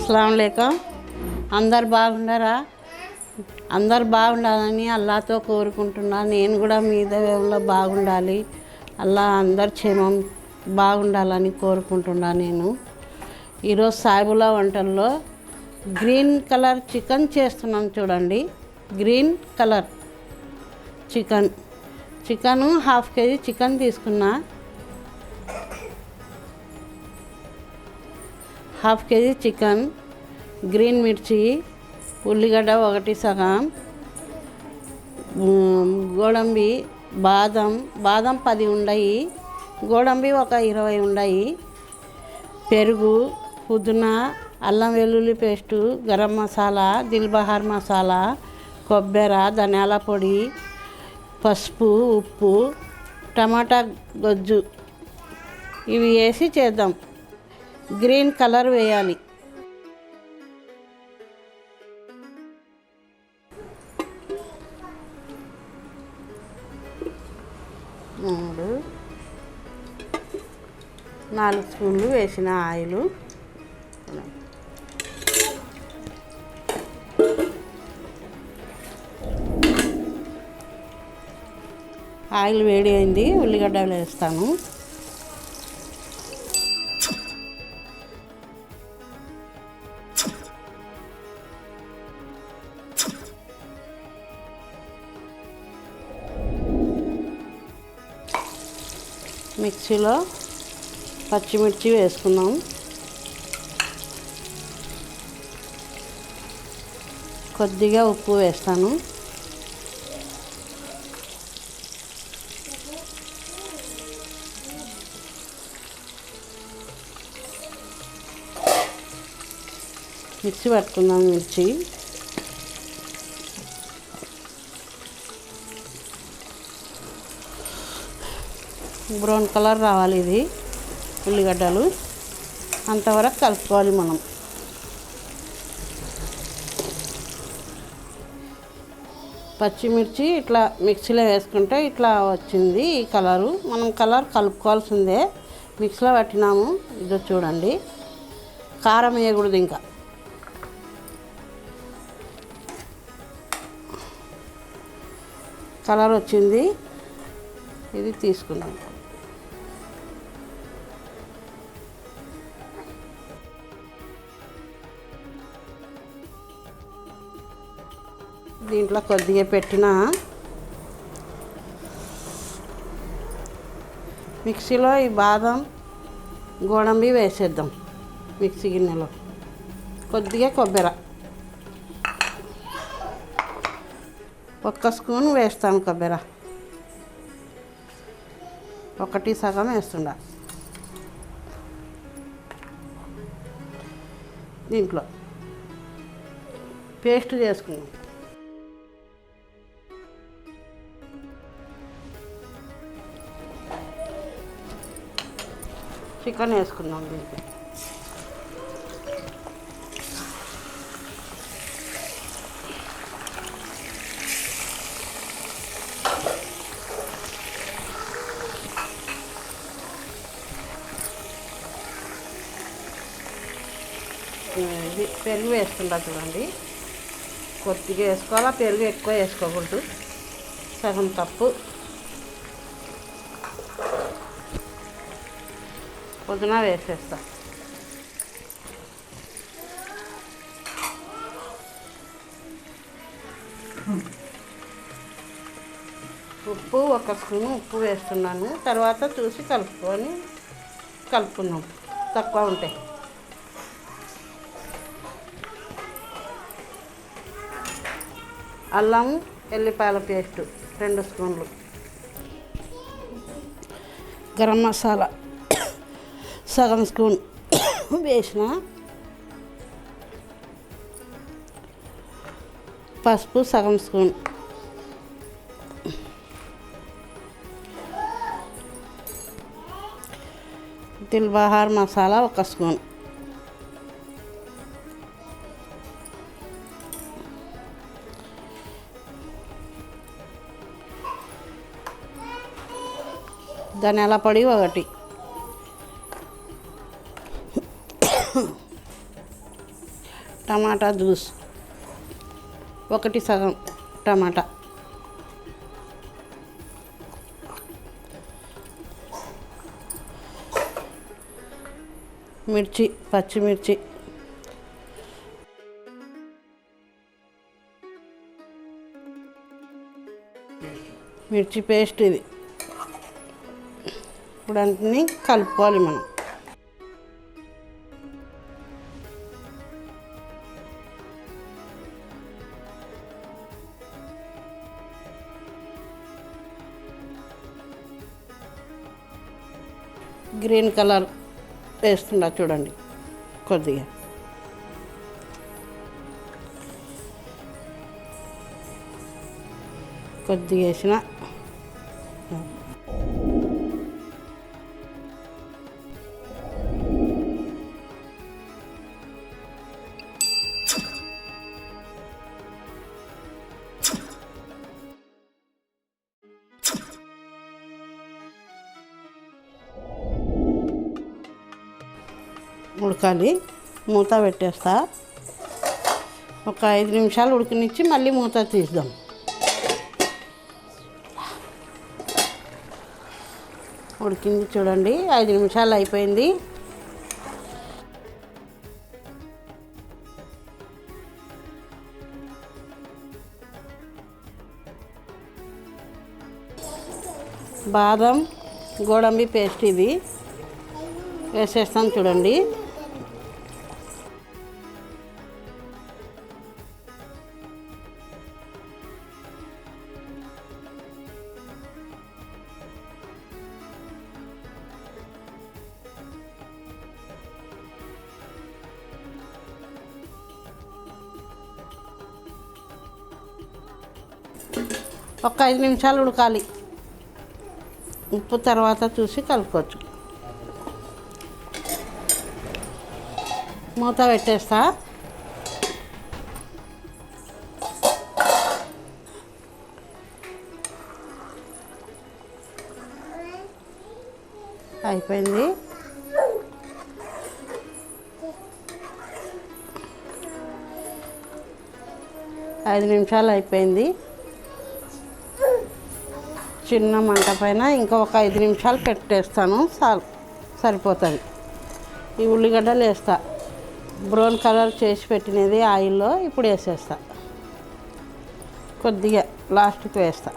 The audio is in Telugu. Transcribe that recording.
అస్సలాము అలైకుం. అందరు బాగున్నారా? అందరు బాగుండాలని అల్లాతో కోరుకుంటున్నా. నేను కూడా మీ దేవుళ్ళ బాగుండాలి, అల్లా అందరు క్షేమం బాగుండాలని కోరుకుంటున్నా. నేను ఈరోజు సాయిబులా వంటల్లో గ్రీన్ కలర్ చికెన్ చేస్తున్నాను. చూడండి, green colour chicken 1/2 kg chicken తీసుకున్నా. 1/2 kg చికెన్, గ్రీన్ మిర్చి, ఉల్లిగడ్డ 1 సగం, గోడంబి, బాదం 10 ఉన్నాయి, గోడంబి ఒక 20 ఉన్నాయి, పెరుగు, పుదీనా, అల్లం వెల్లుల్లి పేస్టు, గరం మసాలా, దిల్బహార్ మసాలా, కొబ్బరి, ధనియాల పొడి, పసుపు, ఉప్పు, టమాటా గొజ్జు ఇవి వేసి చేద్దాం. గ్రీన్ కలర్ వేయాలి. మూడు 4 స్పూన్లు వేసిన ఆయిల్, ఆయిల్ వేడి అయింది. ఉల్లిగడ్డలు వేస్తాను. మిక్సీలో పచ్చిమిర్చి వేసుకున్నాం. కొద్దిగా ఉప్పు వేస్తాను. మిక్సీ పట్టుకుందాం. మిర్చి బ్రౌన్ కలర్ రావాలి. ఇది ఉల్లిగడ్డలు అంతవరకు కలుపుకోవాలి మనం. పచ్చిమిర్చి ఇట్లా మిక్సీలో వేసుకుంటే ఇట్లా వచ్చింది ఈ కలరు. మనం కలర్ కలుపుకోవాల్సిందే. మిక్సీలో పట్టినాము. ఇదో చూడండి, కారం వేయకూడదు. ఇంకా కలర్ వచ్చింది. ఇది తీసుకున్నాం. దీంట్లో కొద్దిగా పెట్టిన మిక్సీలో ఈ బాదం, గోడంబి వేసేద్దాం. మిక్సీ గిన్నెలో కొద్దిగా కొబ్బరి 1 స్పూన్ వేస్తాను. కొబ్బరి 1 సగం వేస్తుండ. దీంట్లో పేస్ట్ చేసుకున్నాం. చికెన్ వేసుకున్నాం. దీంట్లో ఇది పెరుగు వేస్తుందా చూడండి. కొద్దిగా వేసుకోవాలా, పెరుగు ఎక్కువ వేసుకోకూడదు. సగం కప్పు పుదీనా వేసేస్తా. ఉప్పు 1 స్పూను ఉప్పు వేస్తున్నాను. తర్వాత చూసి కలుపుకున్నాం తక్కువ ఉంటే. అల్లం ఎల్లిపాయల పేస్టు 2 స్పూన్లు, గరం మసాలా సగం స్పూన్ వేసిన, పసుపు సగం స్పూన్, దిల్బహార్ మసాలా 1 స్పూన్, ధనియాల పొడి 1, టమాటా జ్యూస్, 1 సగం టమాటా, మిర్చి, పచ్చిమిర్చి, మిర్చి పేస్ట్ ఇది. ఇప్పుడు అన్నీ కలుపుకోవాలి మనం. గ్రీన్ కలర్ వేస్తున్నా చూడండి, కొద్దిగా వేసిన. ఉడకాలి, మూత పెట్టేస్తా. ఒక 5 నిమిషాలు ఉడికినిచ్చి మళ్ళీ మూత తీద్దాం. ఉడికింది చూడండి, 5 నిమిషాలు అయిపోయింది. బాదం, గోడంబి పేస్ట్ ఇది వేసేస్తాం చూడండి. ఒక 5 నిమిషాలు ఉడకాలి. ఉప్పు తర్వాత చూసి కలుపుకోవచ్చు. మూత పెట్టేస్తా. అయిపోయింది. ఐదు నిమిషాలు అయిపోయింది. చిన్న మంట పైన ఇంకా ఒక 5 నిమిషాలు పెట్టేస్తాను, సరిపోతుంది. ఈ ఉల్లిగడ్డలు వేస్తా, బ్రౌన్ కలర్ చేసి పెట్టినది ఆయిల్లో ఇప్పుడు వేసేస్తా. కొద్దిగా లాస్ట్కి వేస్తా.